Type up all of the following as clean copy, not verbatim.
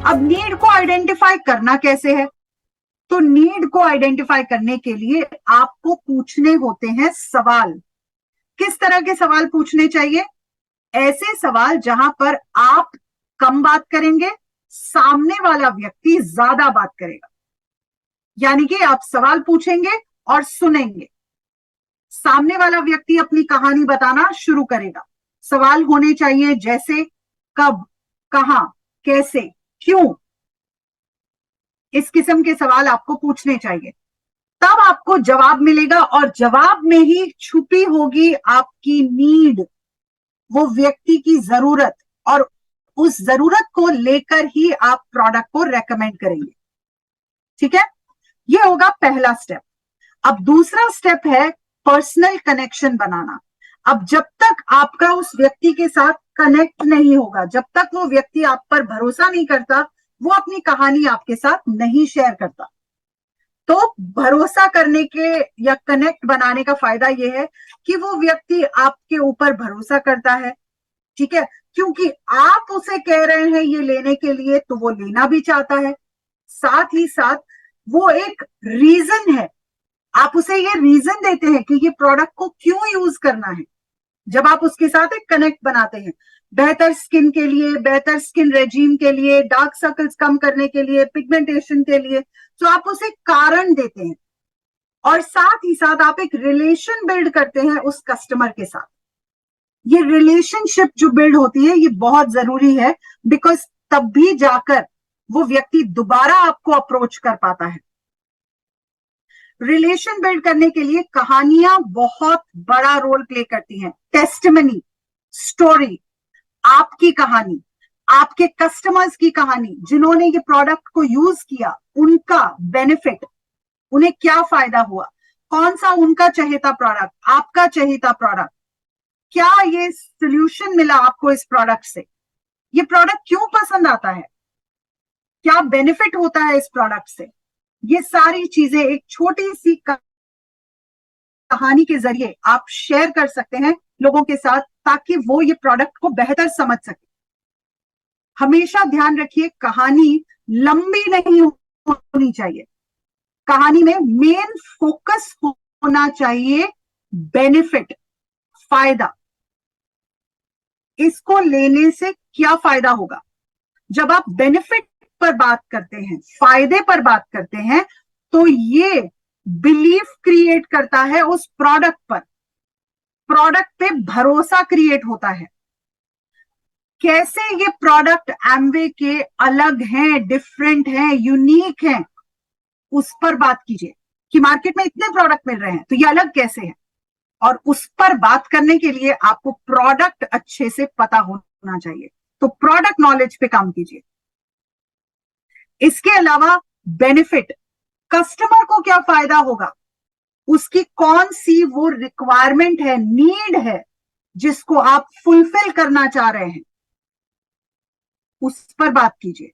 अब नीड को आइडेंटिफाई करना कैसे है? तो नीड को आइडेंटिफाई करने के लिए आपको पूछने होते हैं सवाल। किस तरह के सवाल पूछने चाहिए? ऐसे सवाल जहां पर आप कम बात करेंगे, सामने वाला व्यक्ति ज्यादा बात करेगा। यानी कि आप सवाल पूछेंगे और सुनेंगे, सामने वाला व्यक्ति अपनी कहानी बताना शुरू करेगा। सवाल होने चाहिए जैसे कब, कहां, कैसे, क्यों। इस किस्म के सवाल आपको पूछने चाहिए, तब आपको जवाब मिलेगा और जवाब में ही छुपी होगी आपकी नीड, वो व्यक्ति की जरूरत, और उस जरूरत को लेकर ही आप प्रोडक्ट को रेकमेंड करेंगे। ठीक है, ये होगा पहला स्टेप। अब दूसरा स्टेप है पर्सनल कनेक्शन बनाना। अब जब तक आपका उस व्यक्ति के साथ कनेक्ट नहीं होगा, जब तक वो व्यक्ति आप पर भरोसा नहीं करता, वो अपनी कहानी आपके साथ नहीं शेयर करता। तो भरोसा करने के या कनेक्ट बनाने का फायदा यह है कि वो व्यक्ति आपके ऊपर भरोसा करता है। ठीक है, क्योंकि आप उसे कह रहे हैं ये लेने के लिए, तो वो लेना भी चाहता है। साथ ही साथ वो एक रीजन है, आप उसे ये रीजन देते हैं कि ये प्रोडक्ट को क्यों यूज करना है। जब आप उसके साथ एक कनेक्ट बनाते हैं, बेहतर स्किन के लिए, बेहतर स्किन रेजीम के लिए, डार्क सर्कल्स कम करने के लिए, पिगमेंटेशन के लिए, तो आप उसे कारण देते हैं और साथ ही साथ आप एक रिलेशन बिल्ड करते हैं उस कस्टमर के साथ। ये रिलेशनशिप जो बिल्ड होती है, ये बहुत जरूरी है, बिकॉज तब भी जाकर वो व्यक्ति दोबारा आपको अप्रोच कर पाता है। रिलेशन बिल्ड करने के लिए कहानियां बहुत बड़ा रोल प्ले करती हैं। टेस्टिमनी, स्टोरी, आपकी कहानी, आपके कस्टमर्स की कहानी, जिन्होंने ये प्रोडक्ट को यूज किया, उनका बेनिफिट, उन्हें क्या फायदा हुआ, कौन सा उनका चहेता प्रोडक्ट, आपका चहेता प्रोडक्ट, क्या ये सोल्यूशन मिला आपको इस प्रोडक्ट से, ये प्रोडक्ट क्यों पसंद आता है, क्या बेनिफिट होता है इस प्रोडक्ट से। ये सारी चीजें एक छोटी सी कहानी के जरिए आप शेयर कर सकते हैं लोगों के साथ, ताकि वो ये प्रोडक्ट को बेहतर समझ सके। हमेशा ध्यान रखिए, कहानी लंबी नहीं होनी चाहिए। कहानी में मेन फोकस होना चाहिए बेनिफिट, फायदा। इसको लेने से क्या फायदा होगा? जब आप बेनिफिट पर बात करते हैं, फायदे पर बात करते हैं, तो ये बिलीफ क्रिएट करता है उस प्रोडक्ट पर, प्रोडक्ट पे भरोसा क्रिएट होता है। कैसे ये प्रोडक्ट एमवे के अलग हैं, डिफरेंट हैं, यूनिक हैं, उस पर बात कीजिए कि मार्केट में इतने प्रोडक्ट मिल रहे हैं, तो ये अलग कैसे है। और उस पर बात करने के लिए आपको प्रोडक्ट अच्छे से पता होना चाहिए, तो प्रोडक्ट नॉलेज पे काम कीजिए। इसके अलावा बेनिफिट, कस्टमर को क्या फायदा होगा, उसकी कौन सी वो रिक्वायरमेंट है, नीड है, जिसको आप फुलफिल करना चाह रहे हैं, उस पर बात कीजिए।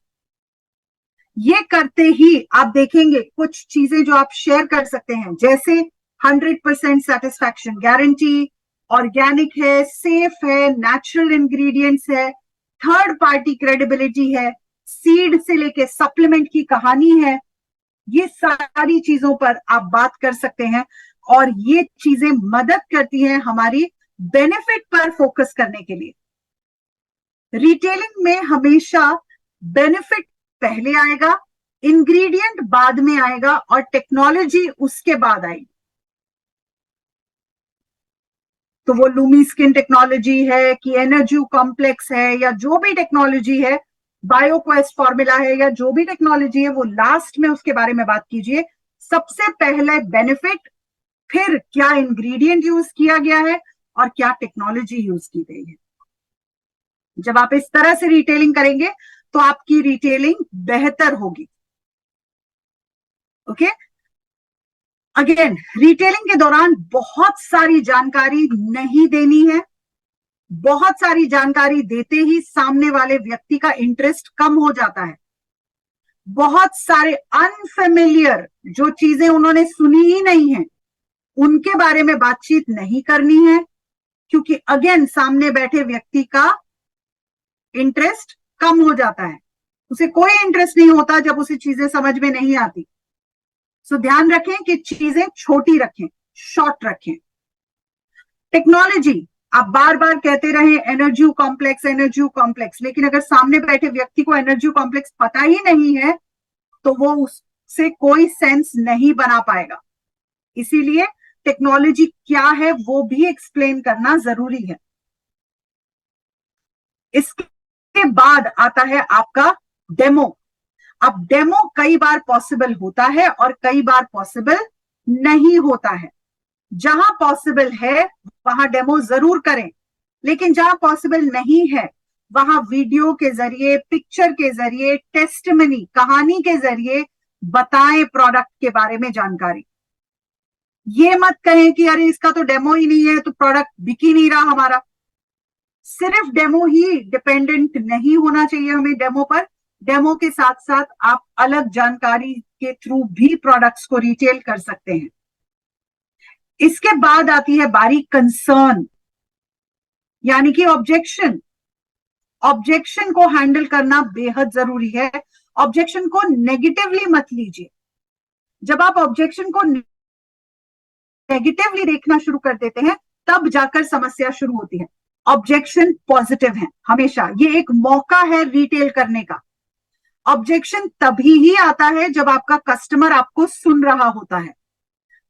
ये करते ही आप देखेंगे कुछ चीजें जो आप शेयर कर सकते हैं, जैसे 100% सेटिस्फैक्शन गारंटी, ऑर्गेनिक है, सेफ है, नेचुरल इंग्रेडिएंट्स है, थर्ड पार्टी क्रेडिबिलिटी है, सीड से लेके सप्लीमेंट की कहानी है। ये सारी चीजों पर आप बात कर सकते हैं और ये चीजें मदद करती हैं हमारी बेनिफिट पर फोकस करने के लिए। रिटेलिंग में हमेशा बेनिफिट पहले आएगा, इंग्रेडिएंट बाद में आएगा और टेक्नोलॉजी उसके बाद आएगी। तो वो लूमी स्किन टेक्नोलॉजी है कि एनर्जी कॉम्प्लेक्स है, या जो भी टेक्नोलॉजी है, बायोक्वेस्ट फॉर्मूला है, या जो भी टेक्नोलॉजी है, वो लास्ट में उसके बारे में बात कीजिए। सबसे पहले बेनिफिट, फिर क्या इंग्रेडिएंट यूज किया गया है और क्या टेक्नोलॉजी यूज की गई है। जब आप इस तरह से रिटेलिंग करेंगे तो आपकी रिटेलिंग बेहतर होगी। ओके, अगेन, रिटेलिंग के दौरान बहुत सारी जानकारी नहीं देनी है। बहुत सारी जानकारी देते ही सामने वाले व्यक्ति का इंटरेस्ट कम हो जाता है। बहुत सारे अनफेमिलियर जो चीजें उन्होंने सुनी ही नहीं है, उनके बारे में बातचीत नहीं करनी है, क्योंकि अगेन सामने बैठे व्यक्ति का इंटरेस्ट कम हो जाता है। उसे कोई इंटरेस्ट नहीं होता जब उसे चीजें समझ में नहीं आती। सो ध्यान रखें कि चीजें छोटी रखें, शॉर्ट रखें। टेक्नोलॉजी, आप बार बार कहते रहे एनर्जी कॉम्प्लेक्स, एनर्जी कॉम्प्लेक्स, लेकिन अगर सामने बैठे व्यक्ति को एनर्जी कॉम्प्लेक्स पता ही नहीं है तो वो उससे कोई सेंस नहीं बना पाएगा। इसीलिए टेक्नोलॉजी क्या है वो भी एक्सप्लेन करना जरूरी है। इसके बाद आता है आपका डेमो। अब डेमो कई बार पॉसिबल होता है और कई बार पॉसिबल नहीं होता है। जहां पॉसिबल है वहां डेमो जरूर करें, लेकिन जहां पॉसिबल नहीं है वहां वीडियो के जरिए, पिक्चर के जरिए, टेस्टमनी, कहानी के जरिए बताएं प्रोडक्ट के बारे में जानकारी। ये मत कहें कि अरे इसका तो डेमो ही नहीं है तो प्रोडक्ट बिक ही नहीं रहा हमारा। सिर्फ डेमो ही डिपेंडेंट नहीं होना चाहिए हमें डेमो पर। डेमो के साथ साथ आप अलग जानकारी के थ्रू भी प्रोडक्ट्स को रिटेल कर सकते हैं। इसके बाद आती है बारी कंसर्न, यानी कि ऑब्जेक्शन। ऑब्जेक्शन को हैंडल करना बेहद जरूरी है। ऑब्जेक्शन को नेगेटिवली मत लीजिए। जब आप ऑब्जेक्शन को नेगेटिवली देखना शुरू कर देते हैं तब जाकर समस्या शुरू होती है। ऑब्जेक्शन पॉजिटिव है हमेशा, ये एक मौका है रिटेल करने का। ऑब्जेक्शन तभी ही आता है जब आपका कस्टमर आपको सुन रहा होता है।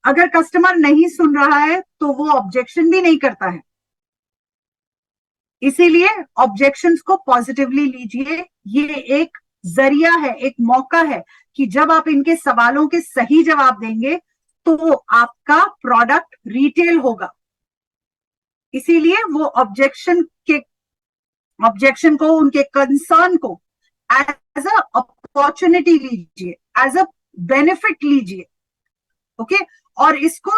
अगर कस्टमर नहीं सुन रहा है तो वो ऑब्जेक्शन भी नहीं करता है। इसीलिए ऑब्जेक्शंस को पॉजिटिवली लीजिए। ये एक जरिया है, एक मौका है कि जब आप इनके सवालों के सही जवाब देंगे तो आपका प्रोडक्ट रिटेल होगा। इसीलिए वो ऑब्जेक्शन को, उनके कंसर्न को एज अ अपॉर्चुनिटी लीजिए, एज अ बेनिफिट लीजिए। ओके, और इसको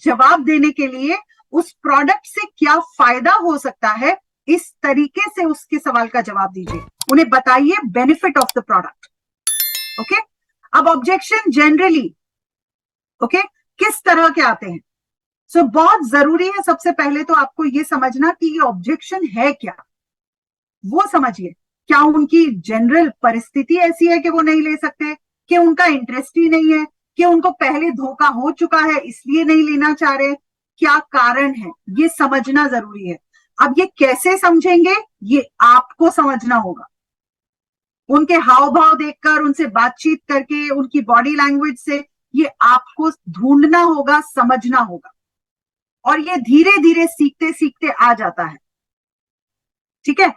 जवाब देने के लिए उस प्रोडक्ट से क्या फायदा हो सकता है, इस तरीके से उसके सवाल का जवाब दीजिए। उन्हें बताइए benefit of the product. Okay, अब ऑब्जेक्शन जनरली किस तरह के आते हैं? सो बहुत जरूरी है सबसे पहले तो आपको यह समझना कि ये ऑब्जेक्शन है क्या, वो समझिए। क्या उनकी जनरल परिस्थिति ऐसी है कि वो नहीं ले सकते, कि उनका इंटरेस्ट ही नहीं है, कि उनको पहले धोखा हो चुका है इसलिए नहीं लेना चाह रहे, क्या कारण है, ये समझना जरूरी है। अब ये कैसे समझेंगे, ये आपको समझना होगा। उनके हाव भाव देखकर, उनसे बातचीत करके, उनकी बॉडी लैंग्वेज से ये आपको ढूंढना होगा, समझना होगा। और ये धीरे धीरे सीखते सीखते आ जाता है। ठीक है,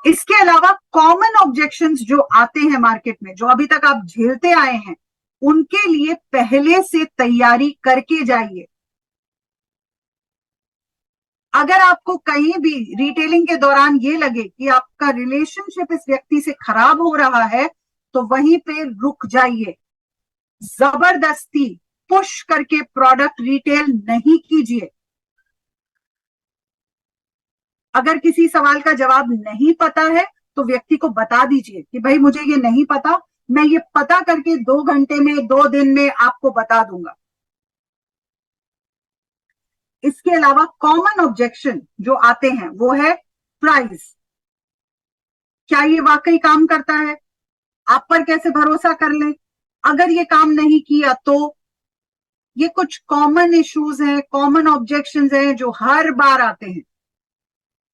इसके अलावा कॉमन ऑब्जेक्शंस जो आते हैं मार्केट में, जो अभी तक आप झेलते आए हैं, उनके लिए पहले से तैयारी करके जाइए। अगर आपको कहीं भी रिटेलिंग के दौरान ये लगे कि आपका रिलेशनशिप इस व्यक्ति से खराब हो रहा है तो वहीं पे रुक जाइए। जबरदस्ती पुश करके प्रोडक्ट रिटेल नहीं कीजिए। अगर किसी सवाल का जवाब नहीं पता है तो व्यक्ति को बता दीजिए कि भाई मुझे ये नहीं पता, मैं ये पता करके 2 घंटे में, 2 दिन में आपको बता दूंगा। इसके अलावा कॉमन ऑब्जेक्शन जो आते हैं वो है प्राइस। क्या ये वाकई काम करता है? आप पर कैसे भरोसा कर लें? अगर ये काम नहीं किया तो? ये कुछ कॉमन इश्यूज हैं, कॉमन ऑब्जेक्शंस हैं जो हर बार आते हैं,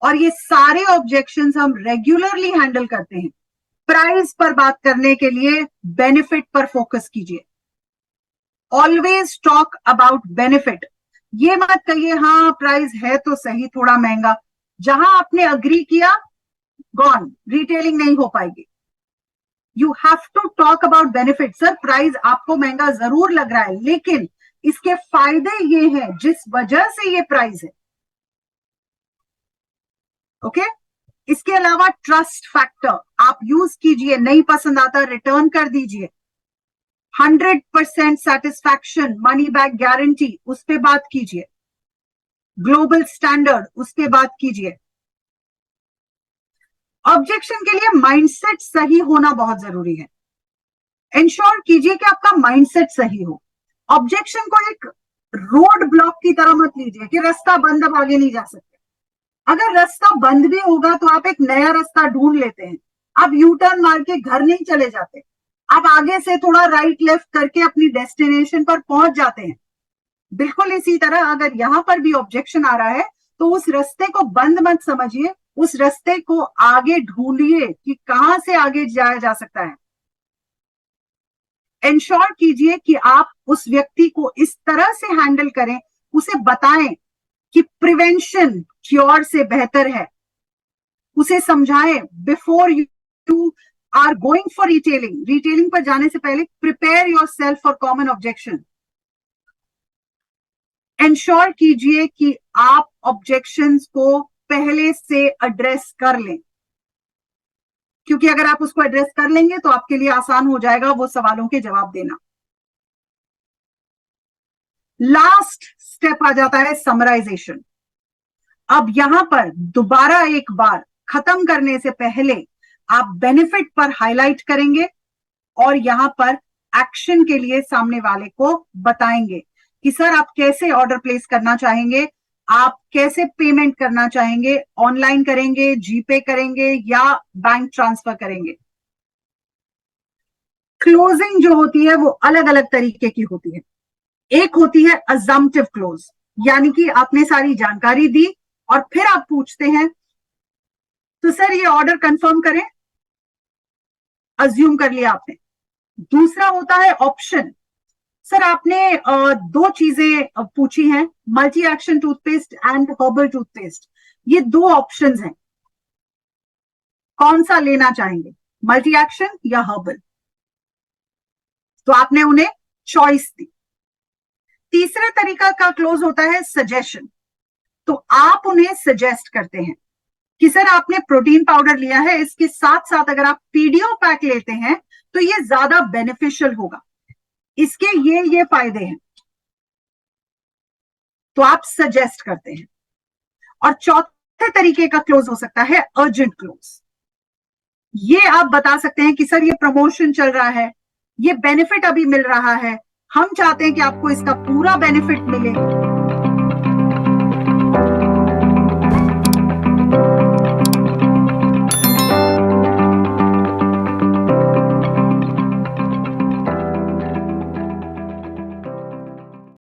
और ये सारे ऑब्जेक्शंस हम रेगुलरली हैंडल करते हैं। प्राइस पर बात करने के लिए बेनिफिट पर फोकस कीजिए। Always talk about benefit. ये मत कहिए हाँ प्राइस है तो सही थोड़ा महंगा, जहां आपने अग्री किया गॉन, रिटेलिंग नहीं हो पाएगी। You have to talk about benefit. Sir price आपको महंगा जरूर लग रहा है लेकिन इसके फायदे ये हैं जिस वजह से ये प्राइस है। ओके, इसके अलावा ट्रस्ट फैक्टर आप यूज कीजिए। नहीं पसंद आता रिटर्न कर दीजिए। 100% सेटिस्फैक्शन, मनी बैक गारंटी, उस पर बात कीजिए। ग्लोबल स्टैंडर्ड, उस पर बात कीजिए। ऑब्जेक्शन के लिए माइंडसेट सही होना बहुत जरूरी है। इंश्योर कीजिए कि आपका माइंडसेट सही हो। ऑब्जेक्शन को एक रोड ब्लॉक की तरह मत लीजिए कि रास्ता बंद, अब आगे नहीं जा सकते। अगर रास्ता बंद भी होगा तो आप एक नया रास्ता ढूंढ लेते हैं। आप यू टर्न मार के घर नहीं चले जाते, आप आगे से थोड़ा राइट लेफ्ट करके अपनी डेस्टिनेशन पर पहुंच जाते हैं। बिल्कुल इसी तरह अगर यहां पर भी ऑब्जेक्शन आ रहा है तो उस रास्ते को बंद मत समझिए, उस रास्ते को आगे ढूंढिए कि कहां से आगे जाया जा सकता है। इंश्योर कीजिए कि आप उस व्यक्ति को इस तरह से हैंडल करें, उसे बताएं कि प्रिवेंशन क्योर से बेहतर है, उसे समझाएं before you are going for retailing, retailing पर जाने से पहले prepare yourself for common objection. Ensure कीजिए कि आप ऑब्जेक्शंस को पहले से एड्रेस कर लें, क्योंकि अगर आप उसको एड्रेस कर लेंगे तो आपके लिए आसान हो जाएगा वो सवालों के जवाब देना। लास्ट स्टेप आ जाता है समराइजेशन। अब यहां पर दोबारा एक बार खत्म करने से पहले आप बेनिफिट पर हाईलाइट करेंगे और यहां पर एक्शन के लिए सामने वाले को बताएंगे कि सर आप कैसे ऑर्डर प्लेस करना चाहेंगे, आप कैसे पेमेंट करना चाहेंगे, ऑनलाइन करेंगे, जीपे करेंगे या बैंक ट्रांसफर करेंगे। क्लोजिंग जो होती है वो अलग अलग तरीके की होती है। एक होती है अजम्पटिव क्लोज, यानी कि आपने सारी जानकारी दी और फिर आप पूछते हैं तो सर ये ऑर्डर कंफर्म करें, अज्यूम कर लिया आपने। दूसरा होता है ऑप्शन, सर आपने दो चीजें पूछी हैं, multi action toothpaste and herbal toothpaste, ये दो ऑप्शंस हैं, कौन सा लेना चाहेंगे, मल्टी एक्शन या हर्बल? तो आपने उन्हें चॉइस दी। तीसरा तरीका का क्लोज होता है सजेशन, तो आप उन्हें सजेस्ट करते हैं कि सर आपने प्रोटीन पाउडर लिया है, इसके साथ साथ अगर आप पीडीओ पैक लेते हैं तो ये ज्यादा बेनिफिशियल होगा, इसके ये फायदे हैं, तो आप सजेस्ट करते हैं। और चौथे तरीके का क्लोज हो सकता है अर्जेंट क्लोज। ये आप बता सकते हैं कि सर ये प्रमोशन चल रहा है, ये बेनिफिट अभी मिल रहा है, हम चाहते हैं कि आपको इसका पूरा बेनिफिट मिले,